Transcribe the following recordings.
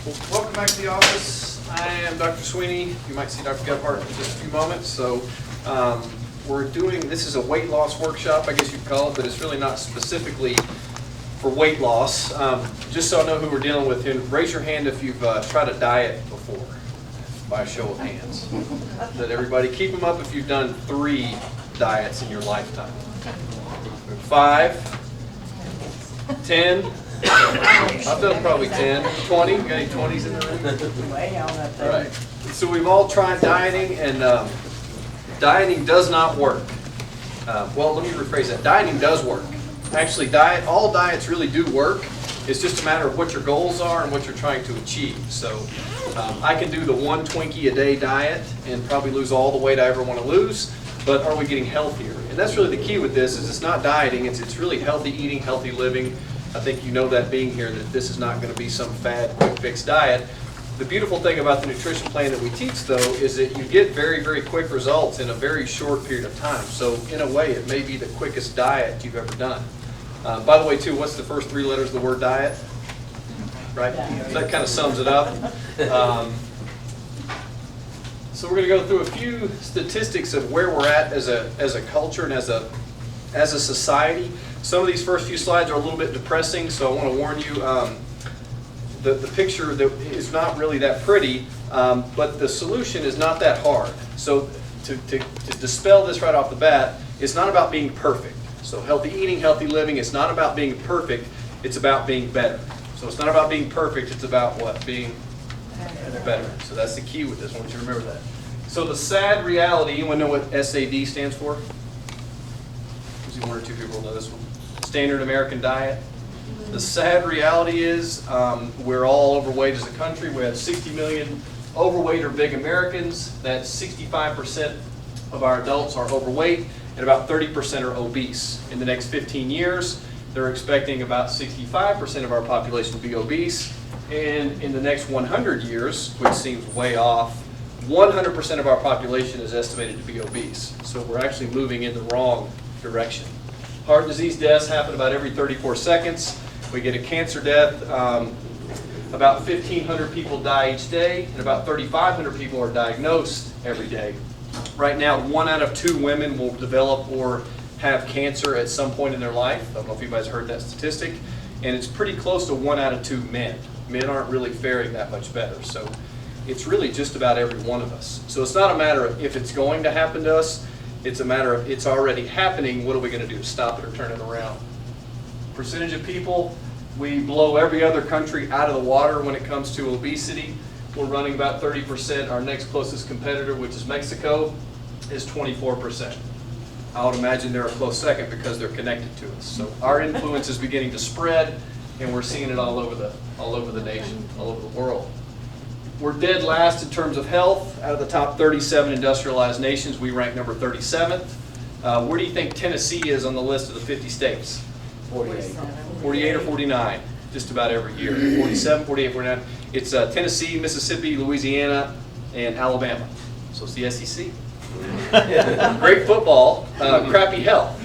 Welcome back to the office. I am Dr. Sweeney. You might see Dr. Gebhardt in just a few moments. So this is a weight loss workshop, I guess you'd call it, but it's really not specifically for weight loss. Just so I know who we're dealing with, raise your hand if you've tried a diet before, by a show of hands. That everybody, keep them up if you've done 3 diets in your lifetime. 5, 10, I've done probably 10, 20. You got any 20s in the room? Way on that thing. All right. So we've all tried dieting, and dieting does not work. Well, let me rephrase that. Dieting does work. Actually, all diets really do work. It's just a matter of what your goals are and what you're trying to achieve. So I can do the 1 Twinkie a day diet and probably lose all the weight I ever want to lose, but are we getting healthier? And that's really the key with this, is it's not dieting, it's really healthy eating, healthy living. I think you know that being here, that this is not going to be some fad, quick fix diet. The beautiful thing about the nutrition plan that we teach, though, is that you get very, very quick results in a very short period of time. So in a way, it may be the quickest diet you've ever done. By the way, too, what's the first 3 letters of the word diet? Right? So that kind of sums it up. So we're going to go through a few statistics of where we're at as a culture and as a society. Some of these first few slides are a little bit depressing, so I want to warn you, the picture that is not really that pretty, but the solution is not that hard. So to dispel this right off the bat, it's not about being perfect. So healthy eating, healthy living, it's not about being perfect, it's about being better. So it's not about being perfect, it's about what? Being better. So that's the key with this. I want you to remember that. So the sad reality, you want to know what SAD stands for? Usually 1 or 2 people know this one. Standard American Diet. The sad reality is we're all overweight as a country. We have 60 million overweight or big Americans. That's 65% of our adults are overweight, and about 30% are obese. In the next 15 years, they're expecting about 65% of our population to be obese. And in the next 100 years, which seems way off, 100% of our population is estimated to be obese. So we're actually moving in the wrong direction. Heart disease deaths happen about every 34 seconds. We get a cancer death. About 1,500 people die each day, and about 3,500 people are diagnosed every day. Right now, 1 out of 2 women will develop or have cancer at some point in their life. I don't know if anybody's heard that statistic. And it's pretty close to 1 out of 2 men. Men aren't really faring that much better. So it's really just about every one of us. So it's not a matter of if it's going to happen to us. It's a matter of it's already happening. What are we going to do to stop it or turn it around? Percentage of people, we blow every other country out of the water when it comes to obesity. We're running about 30%. Our next closest competitor, which is Mexico, is 24%. I would imagine they're a close second because they're connected to us. So our influence is beginning to spread, and we're seeing it all over the nation, all over the world. We're dead last in terms of health. Out of the top 37 industrialized nations, we rank number 37th. Where do you think Tennessee is on the list of the 50 states? 48. 48 or 49, just about every year. 47, 48, 49. It's Tennessee, Mississippi, Louisiana, and Alabama. So it's the SEC. Great football, crappy health.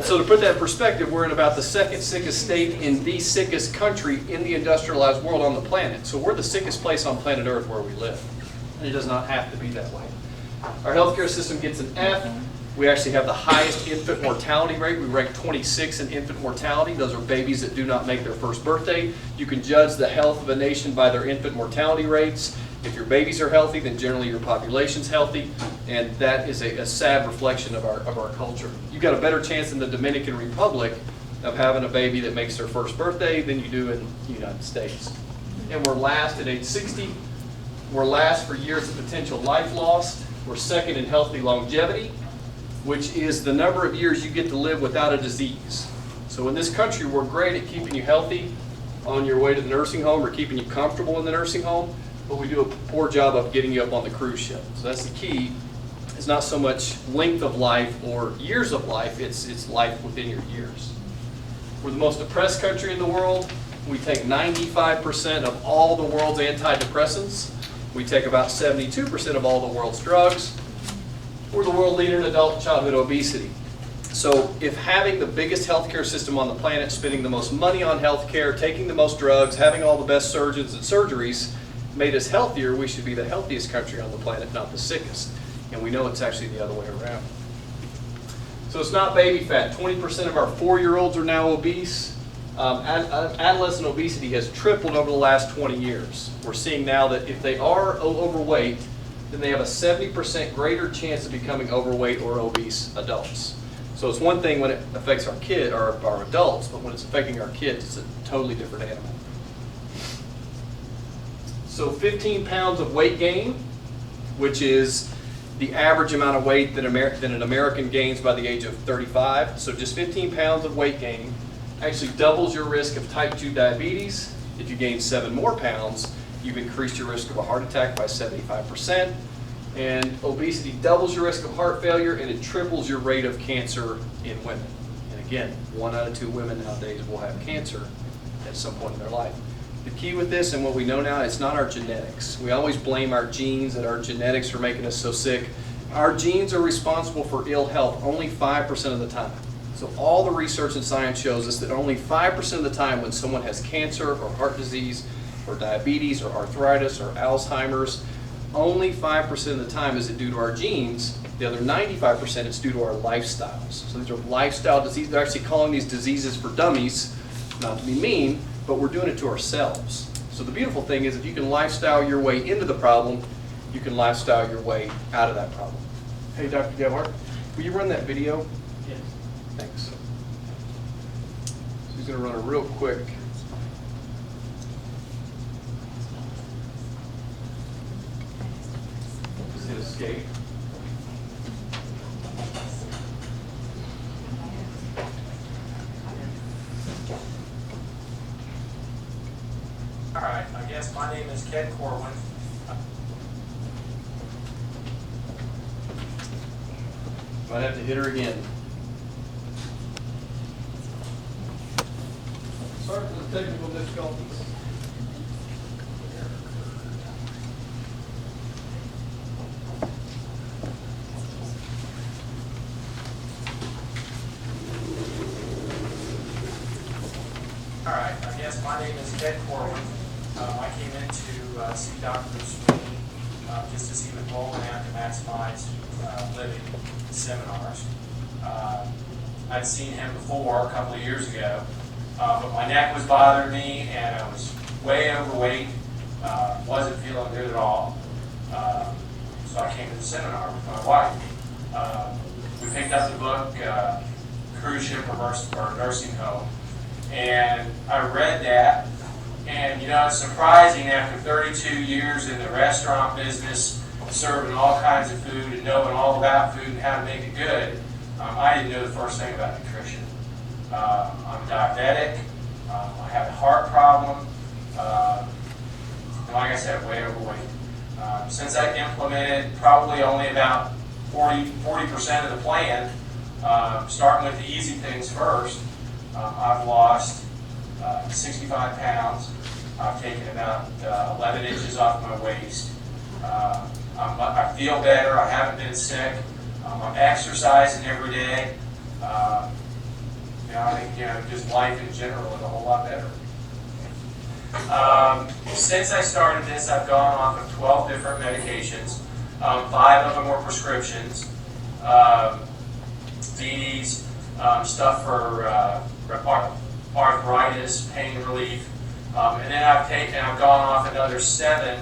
So to put that in perspective, we're in about the 2nd sickest state in the sickest country in the industrialized world on the planet. So we're the sickest place on planet Earth where we live. And it does not have to be that way. Our healthcare system gets an F. We actually have the highest infant mortality rate. We rank 26 in infant mortality. Those are babies that do not make their first birthday. You can judge the health of a nation by their infant mortality rates. If your babies are healthy, then generally your population's healthy, and that is a sad reflection of our culture. You've got a better chance in the Dominican Republic of having a baby that makes their first birthday than you do in the United States. And we're last at age 60. We're last for years of potential life lost. We're second in healthy longevity, which is the number of years you get to live without a disease. So in this country, we're great at keeping you healthy on your way to the nursing home or keeping you comfortable in the nursing home, but we do a poor job of getting you up on the cruise ship. So that's the key. It's not so much length of life or years of life, it's life within your years. We're the most depressed country in the world. We take 95% of all the world's antidepressants. We take about 72% of all the world's drugs. We're the world leader in adult and childhood obesity. So if having the biggest healthcare system on the planet, spending the most money on healthcare, taking the most drugs, having all the best surgeons and surgeries made us healthier, we should be the healthiest country on the planet, not the sickest. And we know it's actually the other way around. So it's not baby fat. 20% of our 4-year-olds are now obese. Adolescent obesity has tripled over the last 20 years. We're seeing now that if they are overweight, then they have a 70% greater chance of becoming overweight or obese adults. So it's one thing when it affects our kid or our adults, but when it's affecting our kids, it's a totally different animal. So 15 pounds of weight gain, which is the average amount of weight that an American gains by the age of 35. So just 15 pounds of weight gain actually doubles your risk of type 2 diabetes. If you gain 7 more pounds, you've increased your risk of a heart attack by 75%. And obesity doubles your risk of heart failure, and it triples your rate of cancer in women. And again, 1 out of 2 women nowadays will have cancer at some point in their life. The key with this and what we know now, it's not our genetics. We always blame our genes and our genetics for making us so sick. Our genes are responsible for ill health only 5% of the time. So all the research and science shows us that only 5% of the time when someone has cancer or heart disease or diabetes or arthritis or Alzheimer's, only 5% of the time is it due to our genes. The other 95% is due to our lifestyles. So these are lifestyle diseases. They're actually calling these diseases for dummies, not to be mean, but we're doing it to ourselves. So the beautiful thing is if you can lifestyle your way into the problem, you can lifestyle your way out of that problem. Hey, Dr. Gebhardt, will you run that video? Yes. Thanks. So he's going to run a real quick. Just hit escape. All right, I guess my name is Corwin. Might have to hit her again. Sorry for the technical difficulties. All right, I guess my name is Corwin. I came in to see Dr. Sweeney just as he was rolling out to maximize living seminars. I'd seen him before a couple of years ago, but my neck was bothering me and I was way overweight, wasn't feeling good at all. So I came to the seminar with my wife. We picked up the book, Cruise Ship or Nursing Home, and I read that. And you know, it's surprising after 32 years in the restaurant business, serving all kinds of food and knowing all about food and how to make it good, I didn't know the first thing about nutrition. I'm diabetic, I have a heart problem, and like I said, way overweight. Since I implemented probably only about 40% of the plan, starting with the easy things first, I've lost 65 pounds. I've taken about 11 inches off my waist. I feel better. I haven't been sick. I'm exercising every day. I think just life in general is a whole lot better. Since I started this, I've gone off of 12 different medications. 5 of them were prescriptions. These stuff for arthritis, pain relief, and then I've gone off another 7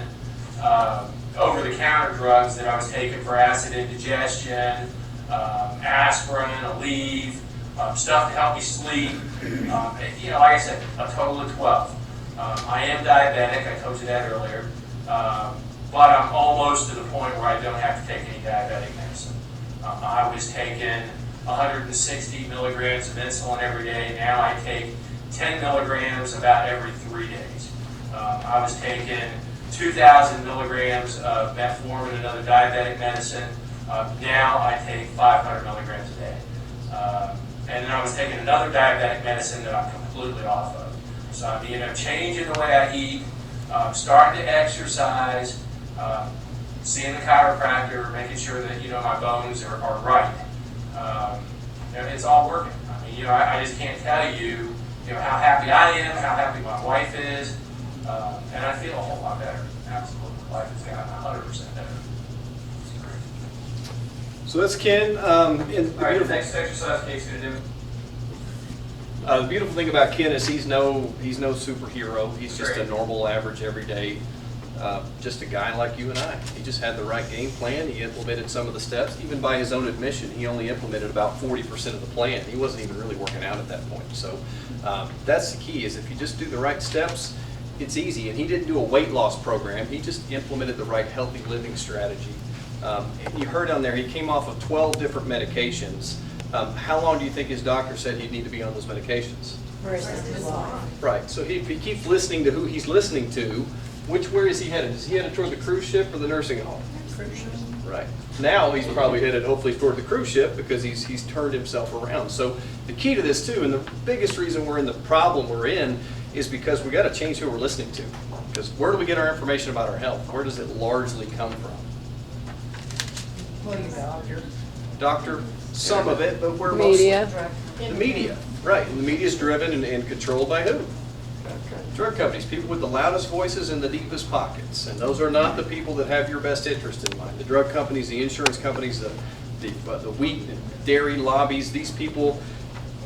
over-the-counter drugs that I was taking for acid indigestion, aspirin, Aleve, stuff to help me sleep. Like I said, a total of 12. I am diabetic. I told you that earlier, but I'm almost to the point where I don't have to take any diabetic medicine. I was taking 160 milligrams of insulin every day. Now I take 10 milligrams about every 3 days. I was taking 2,000 milligrams of metformin and another diabetic medicine. Now I take 500 milligrams a day. And then I was taking another diabetic medicine that I'm completely off of. So I'm changing the way I eat, starting to exercise, seeing the chiropractor, making sure that my bones are right. it's all working. I mean, I just can't tell you, how happy I am, how happy my wife is, and I feel a whole lot better. Absolutely, life has gotten 100% better. It's great. So that's Ken. All right, the next exercise Kate's going to do. The beautiful thing about Ken is he's no superhero. He's just a normal, average, everyday, just a guy like you and I. He just had the right game plan. He implemented some of the steps. Even by his own admission, he only implemented about 40% of the plan. He wasn't even really working out at that point. So that's the key, is if you just do the right steps, it's easy. And he didn't do a weight loss program. He just implemented the right healthy living strategy. And you heard on there, he came off of 12 different medications. How long do you think his doctor said he'd need to be on those medications? The rest of his life. Right, so if he keeps listening to who he's listening to, where is he headed? Is he headed toward the cruise ship or the nursing home? Cruise ship. Right. Now he's probably headed hopefully toward the cruise ship because he's turned himself around. So the key to this too, and the biggest reason we're in the problem we're in, is because we got to change who we're listening to. Because where do we get our information about our health? Where does it largely come from? Well, your doctor. Doctor, some of it, but we're Media. The media, right. And the media is driven and controlled by who? Drug companies, people with the loudest voices and the deepest pockets. And those are not the people that have your best interest in mind. The drug companies, the insurance companies, the wheat and dairy lobbies, these people,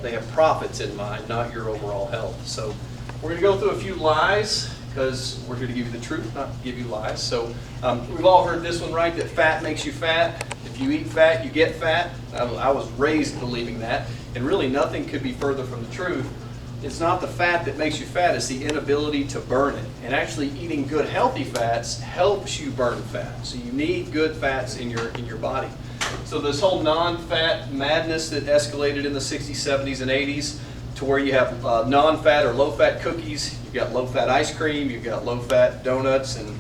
they have profits in mind, not your overall health. So we're going to go through a few lies, because we're here to give you the truth, not to give you lies. So we've all heard this one, right? That fat makes you fat. If you eat fat, you get fat. I was raised believing that. And really nothing could be further from the truth. It's not the fat that makes you fat, it's the inability to burn it. And actually eating good healthy fats helps you burn fat. So you need good fats in your body. So this whole non-fat madness that escalated in the 60s, 70s, and 80s, to where you have non-fat or low-fat cookies, you've got low-fat ice cream, you've got low-fat donuts, and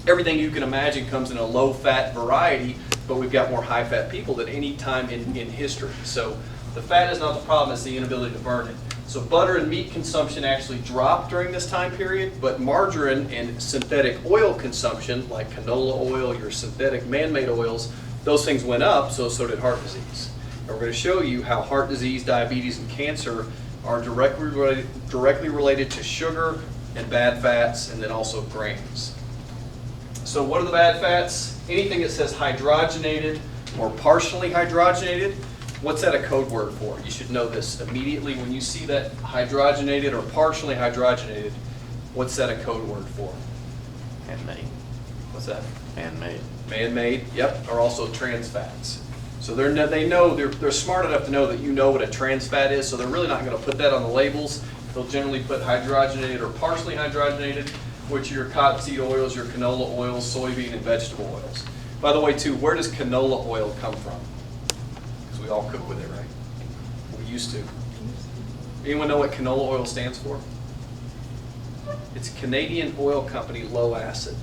everything you can imagine comes in a low-fat variety, but we've got more high-fat people than any time in history. So the fat is not the problem, it's the inability to burn it. So butter and meat consumption actually dropped during this time period, but margarine and synthetic oil consumption, like canola oil, your synthetic man-made oils, those things went up, so did heart disease. And we're going to show you how heart disease, diabetes, and cancer are directly related to sugar and bad fats, and then also grains. So what are the bad fats? Anything that says hydrogenated or partially hydrogenated, what's that a code word for? You should know this immediately. When you see that hydrogenated or partially hydrogenated, what's that a code word for? Man-made. What's that? Man-made. Man-made, yep, are also trans fats. So they're smart enough to know that you know what a trans fat is, so they're really not going to put that on the labels. They'll generally put hydrogenated or partially hydrogenated, which are your cottonseed oils, your canola oils, soybean, and vegetable oils. By the way, too, where does canola oil come from? We all cook with it, right? We used to. Anyone know what canola oil stands for? It's Canadian Oil Company Low Acid.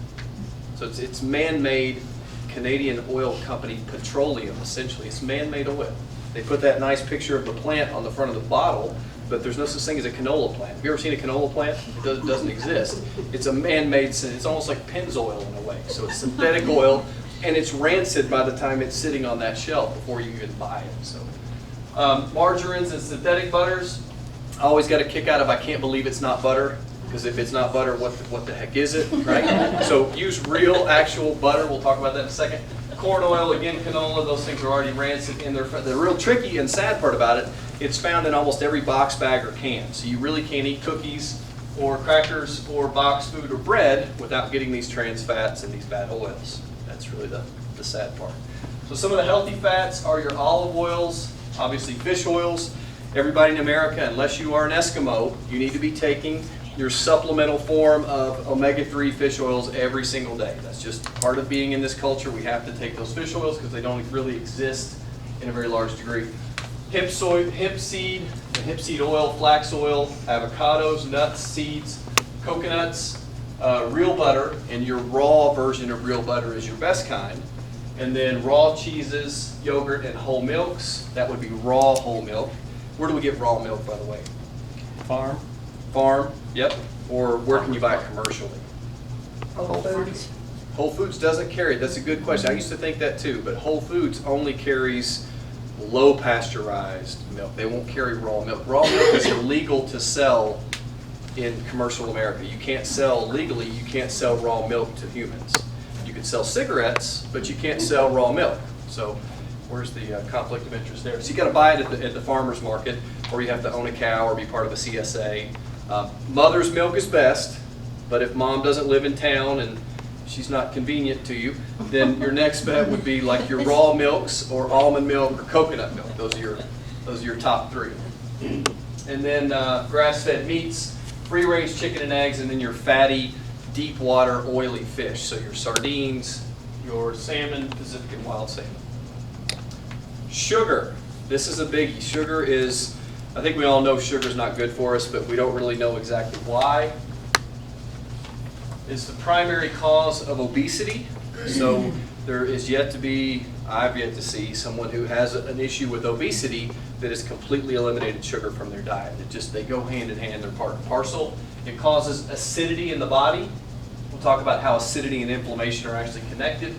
So it's man-made Canadian oil company petroleum, essentially. It's man-made oil. They put that nice picture of the plant on the front of the bottle, but there's no such thing as a canola plant. Have you ever seen a canola plant? It doesn't exist. It's a man-made, it's almost like Pennzoil in a way. So it's synthetic oil, and it's rancid by the time it's sitting on that shelf before you even buy it. So margarines and synthetic butters, I always got a kick out of I can't believe it's not butter, because if it's not butter, what the heck is it, right? So use real, actual butter. We'll talk about that in a second. Corn oil, again, canola, those things are already rancid. And the real tricky and sad part about it, it's found in almost every box, bag, or can. So you really can't eat cookies or crackers or boxed food or bread without getting these trans fats and these bad oils. That's really the sad part. So some of the healthy fats are your olive oils, obviously fish oils. Everybody in America, unless you are an Eskimo, you need to be taking your supplemental form of omega-3 fish oils every single day. That's just part of being in this culture. We have to take those fish oils because they don't really exist in a very large degree. Hemp seed, and hemp seed oil, flax oil, avocados, nuts, seeds, coconuts, real butter, and your raw version of real butter is your best kind. And then raw cheeses, yogurt, and whole milks. That would be raw whole milk. Where do we get raw milk, by the way? Farm, yep. Or where can you buy it commercially? Whole Foods. Whole Foods doesn't carry it. That's a good question. I used to think that too, but Whole Foods only carries low pasteurized milk. They won't carry raw milk. Raw milk is illegal to sell in commercial America. You can't sell legally, you can't sell raw milk to humans. You can sell cigarettes, but you can't sell raw milk. So where's the conflict of interest there? So you got to buy it at the farmer's market, or you have to own a cow or be part of a CSA. Mother's milk is best, but if mom doesn't live in town and she's not convenient to you, then your next bet would be like your raw milks or almond milk or coconut milk. Those are your top three. And then grass-fed meats, free-range chicken and eggs, and then your fatty, deep water, oily fish. So your sardines, your salmon, Pacific and wild salmon. Sugar. This is a biggie. Sugar is, I think we all know sugar is not good for us, but we don't really know exactly why. It's the primary cause of obesity. So there is yet to be, I've yet to see someone who has an issue with obesity that has completely eliminated sugar from their diet. They go hand in hand, they're part and parcel. It causes acidity in the body. We'll talk about how acidity and inflammation are actually connected.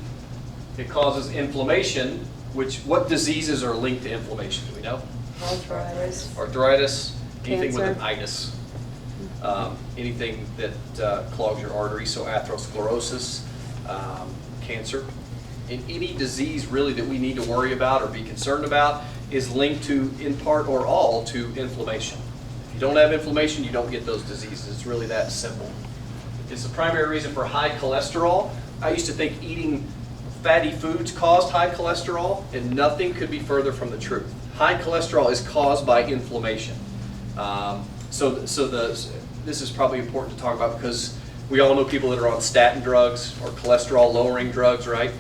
It causes inflammation, what diseases are linked to inflammation, do we know? Arthritis, anything with an itis. Anything that clogs your arteries, so atherosclerosis, cancer. And any disease really that we need to worry about or be concerned about is linked to, in part or all, to inflammation. If you don't have inflammation, you don't get those diseases. It's really that simple. It's the primary reason for high cholesterol. I used to think eating fatty foods caused high cholesterol, and nothing could be further from the truth. High cholesterol is caused by inflammation. This is probably important to talk about because we all know people that are on statin drugs or cholesterol-lowering drugs, right?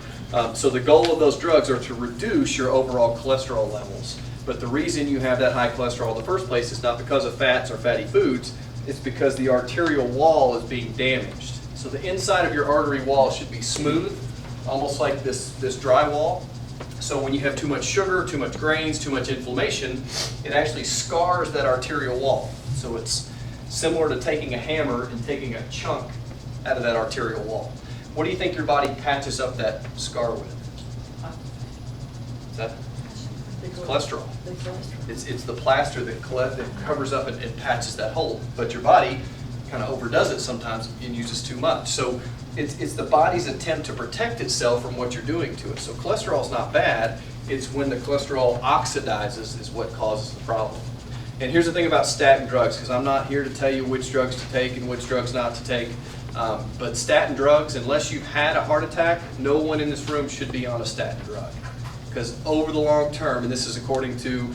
So the goal of those drugs are to reduce your overall cholesterol levels. But the reason you have that high cholesterol in the first place is not because of fats or fatty foods. It's because the arterial wall is being damaged. So the inside of your artery wall should be smooth, almost like this drywall. So when you have too much sugar, too much grains, too much inflammation, it actually scars that arterial wall. So it's similar to taking a hammer and taking a chunk out of that arterial wall. What do you think your body patches up that scar with? Is that cholesterol? It's the plaster that covers up and patches that hole. But your body kind of overdoes it sometimes and uses too much. So it's the body's attempt to protect itself from what you're doing to it. So cholesterol is not bad. It's when the cholesterol oxidizes is what causes the problem. And here's the thing about statin drugs, because I'm not here to tell you which drugs to take and which drugs not to take. But statin drugs, unless you've had a heart attack, no one in this room should be on a statin drug. Because over the long term, and this is according to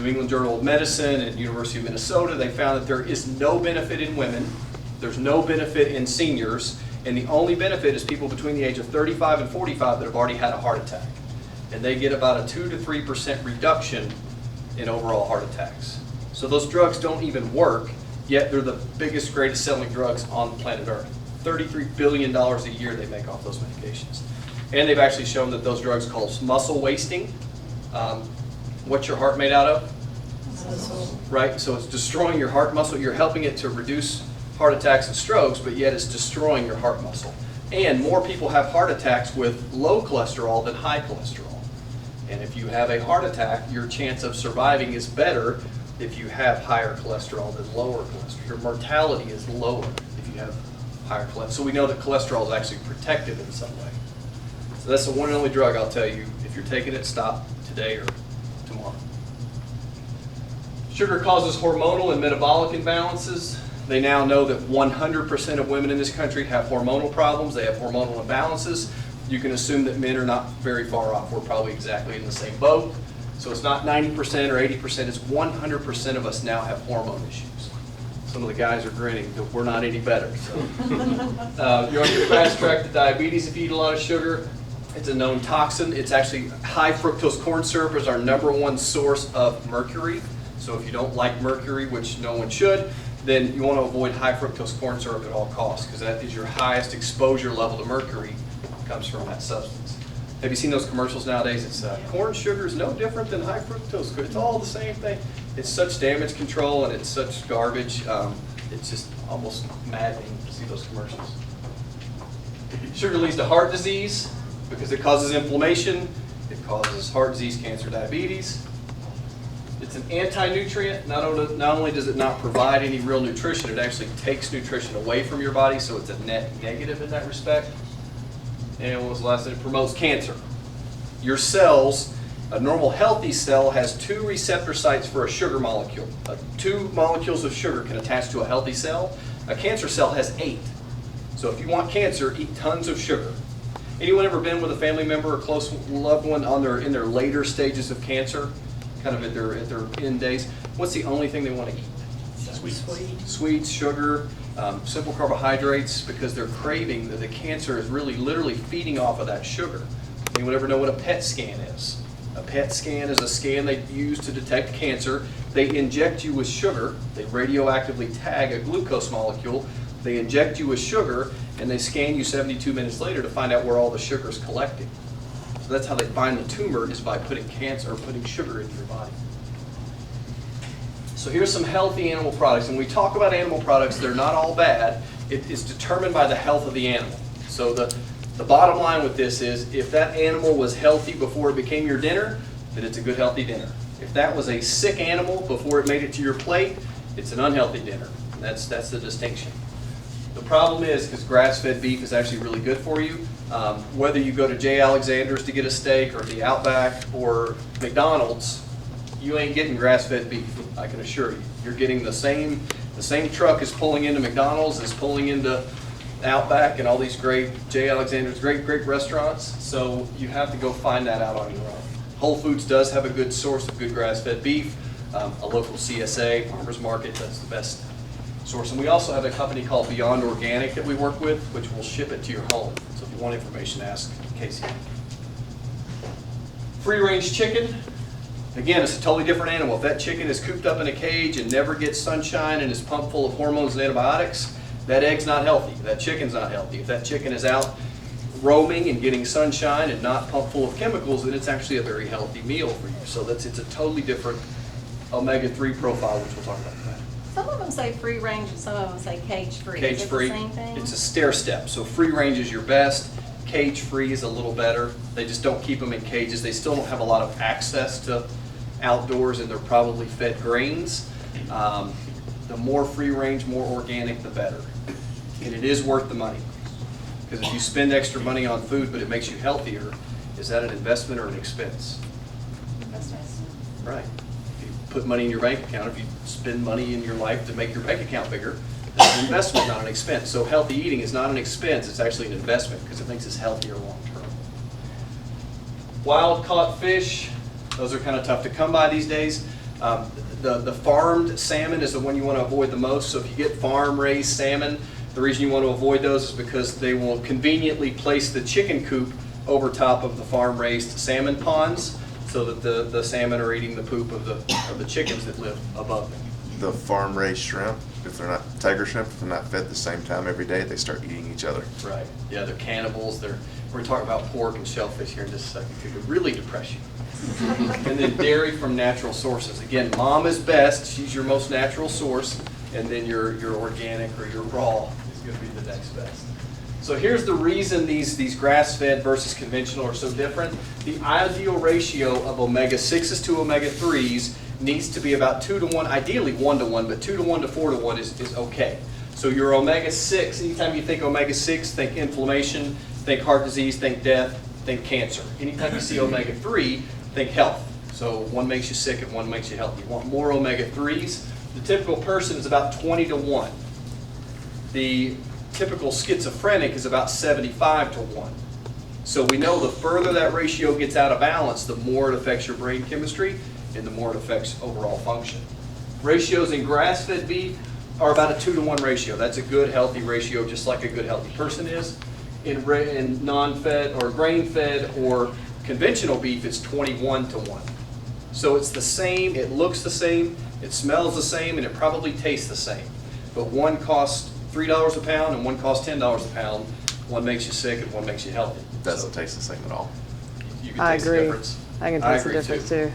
New England Journal of Medicine and University of Minnesota, they found that there is no benefit in women, there's no benefit in seniors, and the only benefit is people between the age of 35 and 45 that have already had a heart attack. And they get about a 2 to 3% reduction in overall heart attacks. So those drugs don't even work, yet they're the biggest, greatest selling drugs on planet Earth. $33 billion a year they make off those medications. And they've actually shown that those drugs cause muscle wasting. What's your heart made out of? Muscle. Right, so it's destroying your heart muscle. You're helping it to reduce heart attacks and strokes, but yet it's destroying your heart muscle. And more people have heart attacks with low cholesterol than high cholesterol. And if you have a heart attack, your chance of surviving is better if you have higher cholesterol than lower cholesterol. Your mortality is lower if you have higher cholesterol. So we know that cholesterol is actually protective in some way. So that's the one and only drug I'll tell you. If you're taking it, stop today or tomorrow. Sugar causes hormonal and metabolic imbalances. They now know that 100% of women in this country have hormonal problems. They have hormonal imbalances. You can assume that men are not very far off. We're probably exactly in the same boat. So it's not 90% or 80%, it's 100% of us now have hormone issues. Some of the guys are grinning that we're not any better. So. You're on your fast track to diabetes if you eat a lot of sugar. It's a known toxin. It's actually high fructose corn syrup is our #1 source of mercury. So if you don't like mercury, which no one should, then you want to avoid high fructose corn syrup at all costs because that is your highest exposure level to mercury comes from that substance. Have you seen those commercials nowadays? It's corn sugar is no different than high fructose. It's all the same thing. It's such damage control and it's such garbage. It's just almost maddening to see those commercials. Sugar leads to heart disease because it causes inflammation. It causes heart disease, cancer, diabetes. It's an anti-nutrient. Not only does it not provide any real nutrition, it actually takes nutrition away from your body, so it's a net negative in that respect. And what was the last thing? It promotes cancer. Your cells, a normal healthy cell has 2 receptor sites for a sugar molecule. 2 molecules of sugar can attach to a healthy cell. A cancer cell has 8. So if you want cancer, eat tons of sugar. Anyone ever been with a family member or close loved one in their later stages of cancer, kind of at their end days? What's the only thing they want to eat? Sweets, sugar, simple carbohydrates, because they're craving the cancer is really literally feeding off of that sugar. Anyone ever know what a PET scan is? A PET scan is a scan they use to detect cancer. They inject you with sugar. They radioactively tag a glucose molecule. They inject you with sugar, and they scan you 72 minutes later to find out where all the sugar is collecting. So that's how they find the tumor, is by putting sugar into your body. So here's some healthy animal products. And when we talk about animal products, they're not all bad. It is determined by the health of the animal. So the bottom line with this is, if that animal was healthy before it became your dinner, then it's a good healthy dinner. If that was a sick animal before it made it to your plate, it's an unhealthy dinner. And that's the distinction. The problem is, because grass-fed beef is actually really good for you, whether you go to J. Alexander's to get a steak, or the Outback, or McDonald's, you ain't getting grass-fed beef, I can assure you. You're getting the same truck is pulling into McDonald's, is pulling into Outback, and all these great J. Alexander's, great restaurants. So you have to go find that out on your own. Whole Foods does have a good source of good grass-fed beef. A local CSA, farmer's market, that's the best source. And we also have a company called Beyond Organic that we work with, which will ship it to your home. So if you want information, ask Casey. Free-range chicken. Again, it's a totally different animal. If that chicken is cooped up in a cage and never gets sunshine and is pumped full of hormones and antibiotics, that egg's not healthy. That chicken's not healthy. If that chicken is out roaming and getting sunshine and not pumped full of chemicals, then it's actually a very healthy meal for you. So it's a totally different omega-3 profile, which we'll talk about tonight. Some of them say free range and some of them say cage free. Cage free. Is it the same thing? It's a stair step. So free range is your best. Cage free is a little better. They just don't keep them in cages. They still don't have a lot of access to outdoors, and they're probably fed grains. The more free range, more organic, the better. And it is worth the money. Because if you spend extra money on food but it makes you healthier, is that an investment or an expense? Investment. Right. If you put money in your bank account, if you spend money in your life to make your bank account bigger, it's an investment, not an expense. So healthy eating is not an expense, it's actually an investment because it makes us healthier long term. Wild caught fish, those are kind of tough to come by these days. The farmed salmon is the one you want to avoid the most. So if you get farm raised salmon, the reason you want to avoid those is because they will conveniently place the chicken coop over top of the farm raised salmon ponds, so that the salmon are eating the poop of the chickens that live above them. The farm-raised shrimp, if they're not tiger shrimp, if they're not fed the same time every day, they start eating each other. Right. Yeah, they're cannibals. We're going to talk about pork and shellfish here in just a second too, to really depress you. And then dairy from natural sources. Again, mom is best. She's your most natural source. And then your organic or your raw is going to be the next best. So here's the reason these grass-fed versus conventional are so different. The ideal ratio of omega-6s to omega-3s needs to be about 2 to 1, ideally 1 to 1, but 2 to 1 to 4 to 1 is okay. So your omega-6, anytime you think omega-6, think inflammation, think heart disease, think death, think cancer. Anytime you see omega-3, think health. So one makes you sick and one makes you healthy. You want more omega-3s. The typical person is about 20 to 1. The typical schizophrenic is about 75 to 1. So we know the further that ratio gets out of balance, the more it affects your brain chemistry and the more it affects overall function. Ratios in grass-fed beef are about a 2 to 1 ratio. That's a good healthy ratio, just like a good healthy person is. In non-fed or grain-fed or conventional beef, it's 21 to 1. So it's the same, it looks the same, it smells the same, and it probably tastes the same. But one costs $3 a pound and one costs $10 a pound. One makes you sick and one makes you healthy. It doesn't taste the same at all. You can I taste the agree. difference. I can taste the difference too.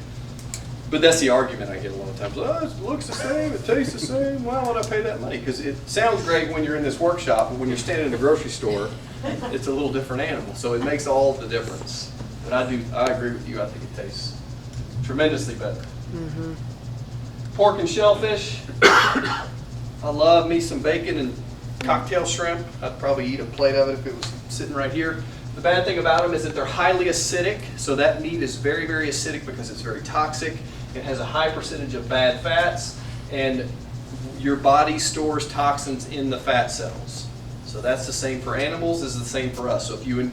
But that's the argument I get a lot of times. Oh, it looks the same, it tastes the same. Why would I pay that money? Because it sounds great when you're in this workshop, but when you're standing in the grocery store, it's a little different animal. So it makes all the difference. But I agree with you. I think it tastes tremendously better. Pork and shellfish. I love me some bacon and cocktail shrimp. I'd probably eat a plate of it if it was sitting right here. The bad thing about them is that they're highly acidic. So that meat is very, very acidic because it's very toxic. It has a high percentage of bad fats, and your body stores toxins in the fat cells. So that's the same for animals, is the same for us. So if you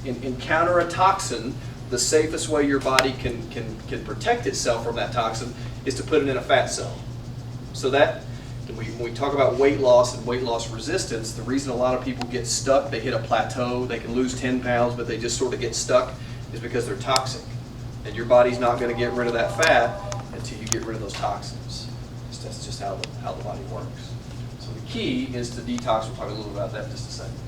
encounter a toxin, the safest way your body can protect itself from that toxin is to put it in a fat cell. So that, when we talk about weight loss and weight loss resistance, the reason a lot of people get stuck, they hit a plateau, they can lose 10 pounds, but they just sort of get stuck, is because they're toxic. And your body's not going to get rid of that fat until you get rid of those toxins. That's just how the body works. So the key is to detox. We'll talk a little bit about that in just a second.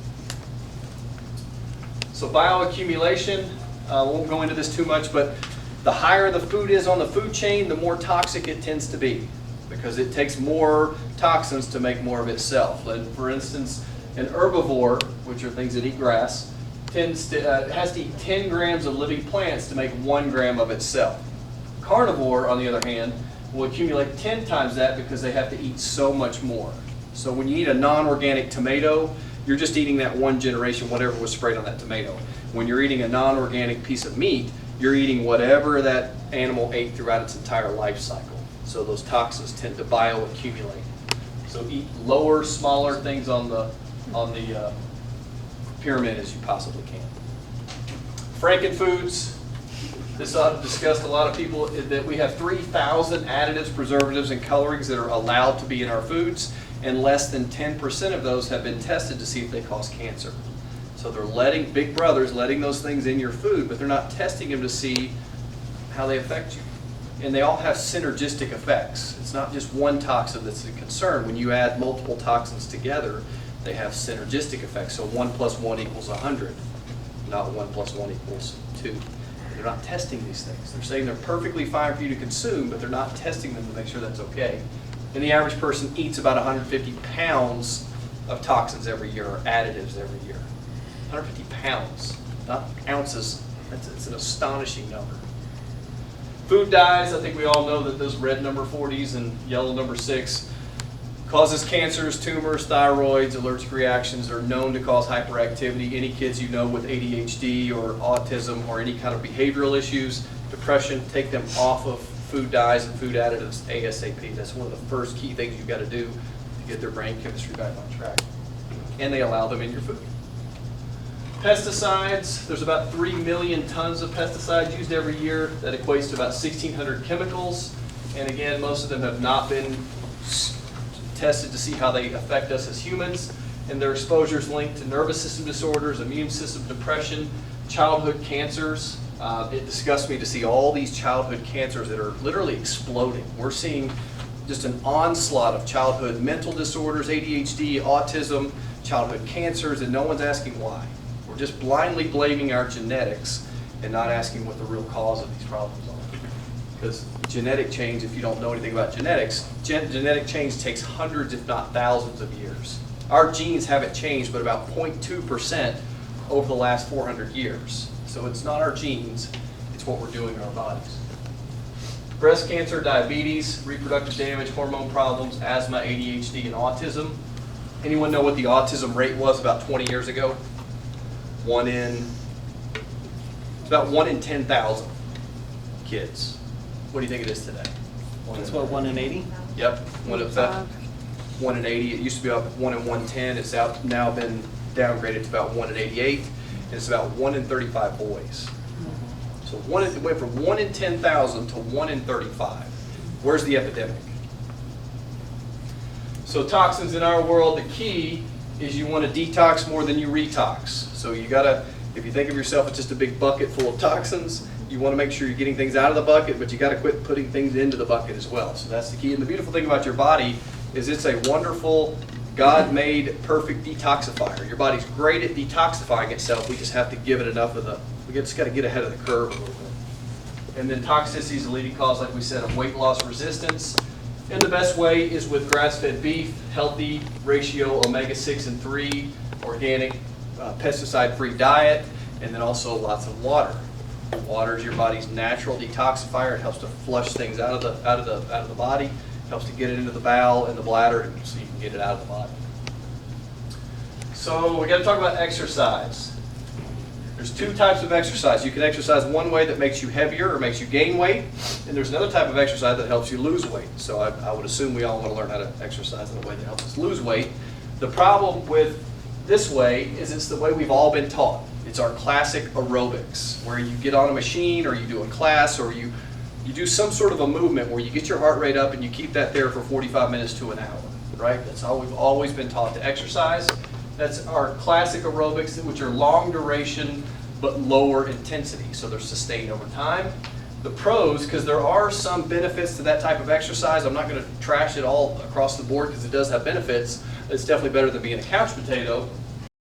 So bioaccumulation, won't go into this too much, but the higher the food is on the food chain, the more toxic it tends to be, because it takes more toxins to make more of itself. For instance, an herbivore, which are things that eat grass, has to eat 10 grams of living plants to make 1 gram of itself. Carnivore, on the other hand, will accumulate 10 times that because they have to eat so much more. So when you eat a non-organic tomato, you're just eating that one generation, whatever was sprayed on that tomato. When you're eating a non-organic piece of meat, you're eating whatever that animal ate throughout its entire life cycle. So those toxins tend to bioaccumulate. So eat lower, smaller things on the pyramid as you possibly can. Frankenfoods. This I've discussed a lot of people, that we have 3,000 additives, preservatives, and colorings that are allowed to be in our foods, and less than 10% of those have been tested to see if they cause cancer. So they're letting, Big Brother's letting those things in your food, but they're not testing them to see how they affect you. And they all have synergistic effects. It's not just one toxin that's a concern. When you add multiple toxins together, they have synergistic effects. So 1 + 1 = 100, not 1 + 1 = 2. They're not testing these things. They're saying they're perfectly fine for you to consume, but they're not testing them to make sure that's okay. And the average person eats about 150 pounds of toxins every year, or additives every year. 150 pounds, not ounces. It's an astonishing number. Food dyes, I think we all know that those red number 40s and yellow number 6 causes cancers, tumors, thyroids, allergic reactions. Are known to cause hyperactivity. Any kids you know with ADHD or autism or any kind of behavioral issues, depression, take them off of food dyes and food additives ASAP. That's one of the first key things you've got to do to get their brain chemistry back on track. And they allow them in your food. Pesticides, there's about 3 million tons of pesticides used every year. That equates to about 1,600 chemicals. And again, most of them have not been tested to see how they affect us as humans. And their exposure is linked to nervous system disorders, immune system depression, childhood cancers. It disgusts me to see all these childhood cancers that are literally exploding. We're seeing just an onslaught of childhood mental disorders, ADHD, autism, childhood cancers, and no one's asking why. We're just blindly blaming our genetics and not asking what the real cause of these problems are. Because genetic change, if you don't know anything about genetics, genetic change takes hundreds, if not thousands of years. Our genes haven't changed but about 0.2% over the last 400 years. So it's not our genes, it's what we're doing in our bodies. Breast cancer, diabetes, reproductive damage, hormone problems, asthma, ADHD, and autism. Anyone know what the autism rate was about 20 years ago? It's about 1 in 10,000 kids. What do you think it is today? It's what, 1 in 80? Yep, 1 in 80. It used to be about 1 in 110. It's now been downgraded to about 1 in 88, and it's about 1 in 35 boys. So it went from 1 in 10,000 to 1 in 35. Where's the epidemic? So toxins in our world, the key is you want to detox more than you retox. So you gotta, if you think of yourself as just a big bucket full of toxins, you want to make sure you're getting things out of the bucket, but you got to quit putting things into the bucket as well. So that's the key. And the beautiful thing about your body is it's a wonderful, God-made, perfect detoxifier. Your body's great at detoxifying itself. We just have to give it enough of we just got to get ahead of the curve a little bit. And then toxicity is the leading cause, like we said, of weight loss resistance. And the best way is with grass-fed beef, healthy ratio omega-6 and 3, organic, pesticide-free diet, and then also lots of water. Water is your body's natural detoxifier. It helps to flush things out of the body, helps to get it into the bowel and the bladder so you can get it out of the body. So we got to talk about exercise. There's two types of exercise. You can exercise one way that makes you heavier or makes you gain weight, and there's another type of exercise that helps you lose weight. So I would assume we all want to learn how to exercise in a way that helps us lose weight. The problem with this way is it's the way we've all been taught. It's our classic aerobics, where you get on a machine or you do a class or you do some sort of a movement where you get your heart rate up and you keep that there for 45 minutes to an hour, right? That's how we've always been taught to exercise. That's our classic aerobics, which are long duration but lower intensity, so they're sustained over time. The pros, because there are some benefits to that type of exercise, I'm not going to trash it all across the board because it does have benefits. It's definitely better than being a couch potato.